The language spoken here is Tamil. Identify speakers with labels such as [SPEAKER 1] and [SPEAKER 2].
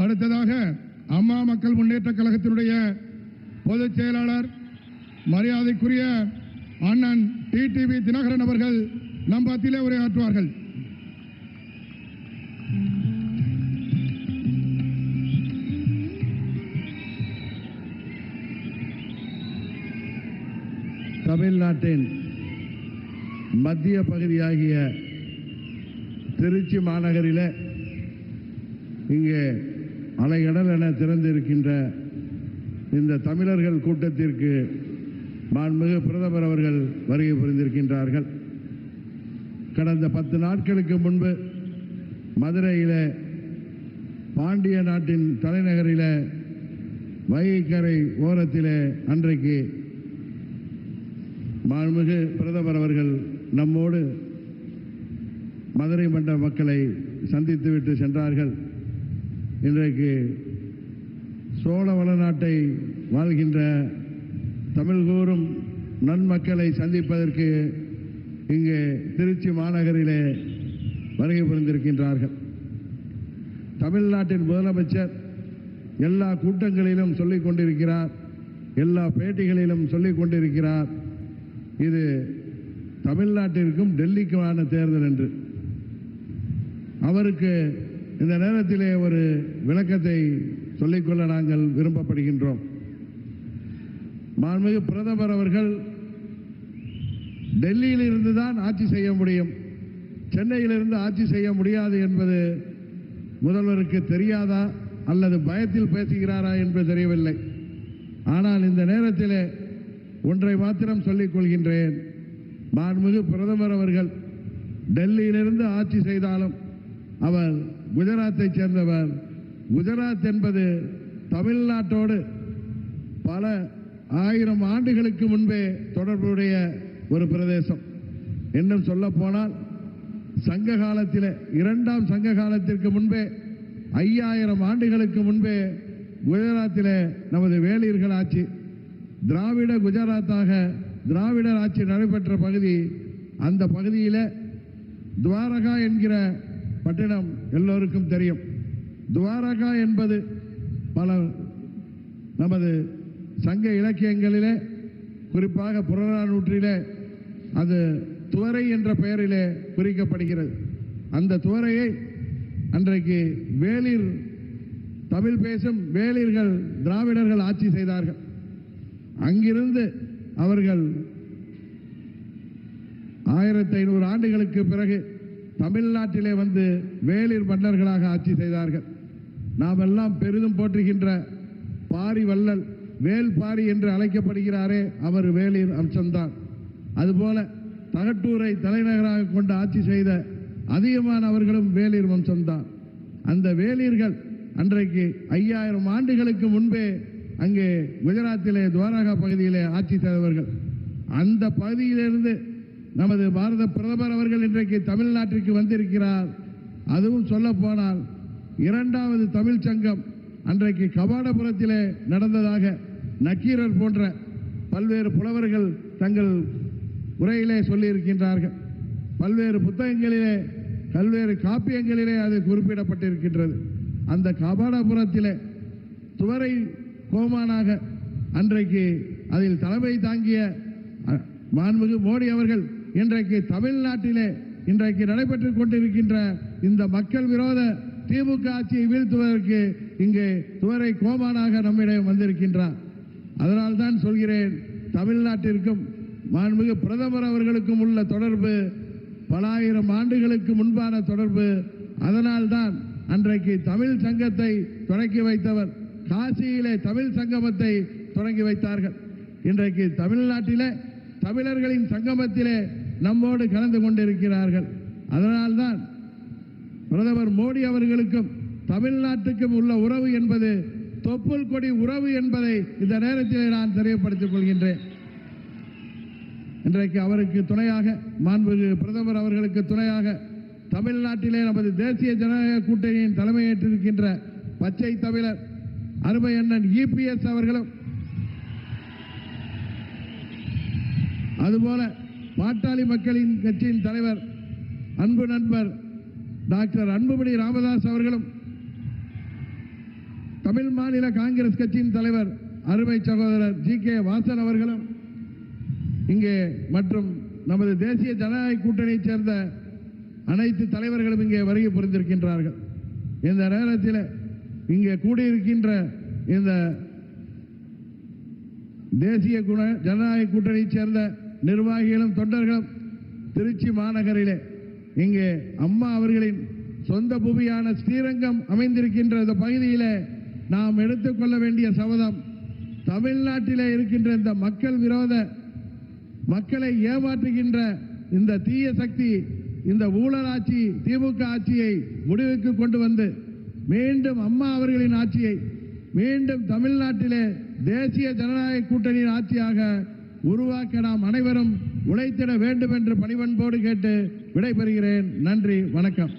[SPEAKER 1] அடுத்ததாக அம்மா மக்கள் முன்னேற்ற கழகத்தினுடைய பொதுச் செயலாளர் மரியாதைக்குரிய அண்ணன் டிடிவி தினகரன் அவர்கள் நம் மத்தியிலே உரையாற்றுவார்கள்.
[SPEAKER 2] தமிழ்நாட்டின் மத்திய பகுதியாகிய திருச்சி மாநகரில் இங்கே அலைகடல் என திறந்திருக்கின்ற இந்த தமிழர்கள் கூட்டத்திற்கு மாண்புமிகு பிரதமர் அவர்கள் வருகை புரிந்திருக்கின்றார்கள். கடந்த 10 நாட்களுக்கு முன்பு மதுரையில் பாண்டிய நாட்டின் தலைநகரில் வைகைக்கரை ஓரத்தில் அன்றைக்கு மாண்புமிகு பிரதமர் அவர்கள் நம்மோடு மதுரை மண்டல மக்களை சந்தித்துவிட்டு சென்றார்கள். இன்றைக்கு சோழ வளநாட்டை வாழ்கின்ற தமிழ் கூறும் நன்மக்களை சந்திப்பதற்கு இங்கே திருச்சி மாநகரிலே வருகை புரிந்திருக்கின்றார்கள். தமிழ்நாட்டின் முதலமைச்சர் எல்லா கூட்டங்களிலும் சொல்லிக் கொண்டிருக்கிறார், எல்லா பேட்டிகளிலும் சொல்லிக் கொண்டிருக்கிறார், இது தமிழ்நாட்டிற்கும் டெல்லிக்குமான தேர்தல் என்று. அவருக்கு இந்த நேரத்திலே ஒரு விளக்கத்தை சொல்லிக்கொள்ள நாங்கள் விரும்பப்படுகின்றோம். மாண்புமிகு பிரதமர் அவர்கள் டெல்லியில் இருந்து தான் ஆட்சி செய்ய முடியும், சென்னையிலிருந்து ஆட்சி செய்ய முடியாது என்பது முதல்வருக்கு தெரியாதா அல்லது பயத்தில் பேசுகிறாரா என்று தெரியவில்லை. ஆனால் இந்த நேரத்தில் ஒன்றை மாத்திரம் சொல்லிக் கொள்கின்றேன். மாண்புமிகு பிரதமர் அவர்கள் டெல்லியிலிருந்து ஆட்சி செய்தாலும் அவர் குஜராத்தை சேர்ந்தவர். குஜராத் என்பது தமிழ்நாட்டோடு பல 1000 ஆண்டுகளுக்கு முன்பே தொடர்புடைய ஒரு பிரதேசம். இன்னும் சொல்ல போனால் சங்க காலத்தில் 2ஆம் சங்க காலத்திற்கு முன்பே 5000 ஆண்டுகளுக்கு முன்பே குஜராத்தில் நமது வேளிர்கள் ஆட்சி, திராவிட குஜராத்தாக திராவிடர் ஆட்சி நடைபெற்ற பகுதி. அந்த பகுதியில் துவாரகா என்கிற பட்டணம் எல்லோருக்கும் தெரியும். துவாரகா என்பது பல நமது சங்க இலக்கியங்களிலே, குறிப்பாக புறநானூற்றிலே அது துவரை என்ற பெயரிலே குறிக்கப்படுகிறது. அந்த துவரையை அன்றைக்கு வேளிர், தமிழ் பேசும் வேளிர்கள் திராவிடர்கள் ஆட்சி செய்தார்கள். அங்கிருந்து அவர்கள் 1500 ஆண்டுகளுக்கு பிறகு தமிழ்நாட்டிலே வந்து வேளிர் மன்னர்களாக ஆட்சி செய்தார்கள். நாம் எல்லாம் பெரிதும் போற்றுகின்ற பாரி வள்ளல், வேல் பாரி என்று அழைக்கப்படுகிறாரே, அவர் வேளிர் அம்சம்தான். அதுபோல தகட்டூரை தலைநகராக கொண்டு ஆட்சி செய்த அதிகமானவர்களும் வேளிர் வம்சம்தான். அந்த வேளிர்கள் அன்றைக்கு 5000 ஆண்டுகளுக்கு முன்பே அங்கே குஜராத்திலே துவாரகா பகுதியிலே ஆட்சி செய்தவர்கள். அந்த பகுதியிலிருந்து நமது பாரத பிரதமர் அவர்கள் இன்றைக்கு தமிழ்நாட்டிற்கு வந்திருக்கிறார். அதுவும் சொல்ல போனால் 2வது தமிழ் சங்கம் அன்றைக்கு கபாடபுரத்திலே நடந்ததாக நக்கீரர் போன்ற பல்வேறு புலவர்கள் தங்கள் உரையிலே சொல்லியிருக்கின்றார்கள். பல்வேறு புத்தகங்களிலே, பல்வேறு காப்பியங்களிலே அது குறிப்பிடப்பட்டிருக்கின்றது. அந்த கபாடபுரத்திலே துவரை கோமானாக அன்றைக்கு அதில் தலைமை தாங்கிய மாண்புமிகு மோடி அவர்கள் இன்றைக்கு தமிழ்நாட்டிலே இன்றைக்கு நடைபெற்றுக் கொண்டிருக்கின்ற இந்த மக்கள் விரோத திமுக ஆட்சியை வீழ்த்துவதற்கு இங்கே துவரை கோமானாக நம்மிடம் வந்திருக்கின்றார். அதனால்தான் சொல்கிறேன், தமிழ்நாட்டிற்கும் மாண்புமிகு பிரதமர் அவர்களுக்கும் உள்ள தொடர்பு பல 1000 ஆண்டுகளுக்கு முன்பான தொடர்பு. அதனால்தான் அன்றைக்கு தமிழ் சங்கத்தை தொடங்கி வைத்தவர், காசியிலே தமிழ் சங்கமத்தை தொடங்கி வைத்தார்கள். இன்றைக்கு தமிழ்நாட்டிலே தமிழர்களின் சங்கமத்திலே நம்மோடு கலந்து கொண்டிருக்கிறார்கள். அதனால்தான் பிரதமர் மோடி அவர்களுக்கும் தமிழ்நாட்டுக்கும் உள்ள உறவு என்பது தொப்புள் கொடி உறவு என்பதை இந்த நேரத்தில் நான் தெரியப்படுத்திக் கொள்கின்றேன். இன்றைக்கு அவருக்கு துணையாக, மாண்புமிகு பிரதமர் அவர்களுக்கு துணையாக தமிழ்நாட்டிலே நமது தேசிய ஜனநாயக கூட்டணியின் தலைமையேற்றிருக்கின்ற பச்சை தமிழர் அருமை அண்ணன் EPS அவர்களும், அதுபோல பாட்டாளி மக்களின் கட்சியின் தலைவர் அன்பு நண்பர் டாக்டர் அன்புமணி ராமதாஸ் அவர்களும் தமிழ் மாநில காங்கிரஸ் கட்சியின் தலைவர் அருமை சகோதரர் GK வாசன் அவர்களும் இங்கே மற்றும் நமது தேசிய ஜனநாயக கூட்டணியைச் சேர்ந்த அனைத்து தலைவர்களும் இங்கே வருகை புரிந்திருக்கின்றார்கள். இந்த நேரத்தில் இங்கே கூடியிருக்கின்ற இந்த தேசிய ஜனநாயக கூட்டணியைச் சேர்ந்த நிர்வாகிகளும் தொண்டர்களும் திருச்சி மாநகரிலே இங்கே அம்மா அவர்களின் சொந்த பூமியான ஸ்ரீரங்கம் அமைந்திருக்கின்ற இந்த பகுதியிலே நாம் எடுத்துக்கொள்ள வேண்டிய சபதம், தமிழ்நாட்டிலே இருக்கின்ற இந்த மக்கள் விரோத, மக்களை ஏமாற்றுகின்ற இந்த தீய சக்தி, இந்த ஊழல் ஆட்சி, திமுக ஆட்சியை முடிவுக்கு கொண்டு வந்து மீண்டும் அம்மா அவர்களின் ஆட்சியை மீண்டும் தமிழ்நாட்டிலே தேசிய ஜனநாயக கூட்டணியின் ஆட்சியாக உருவாக்க நாம் அனைவரும் உழைத்திட வேண்டும் என்று பணிவன்போடு கேட்டு விடைபெறுகிறேன். நன்றி, வணக்கம்.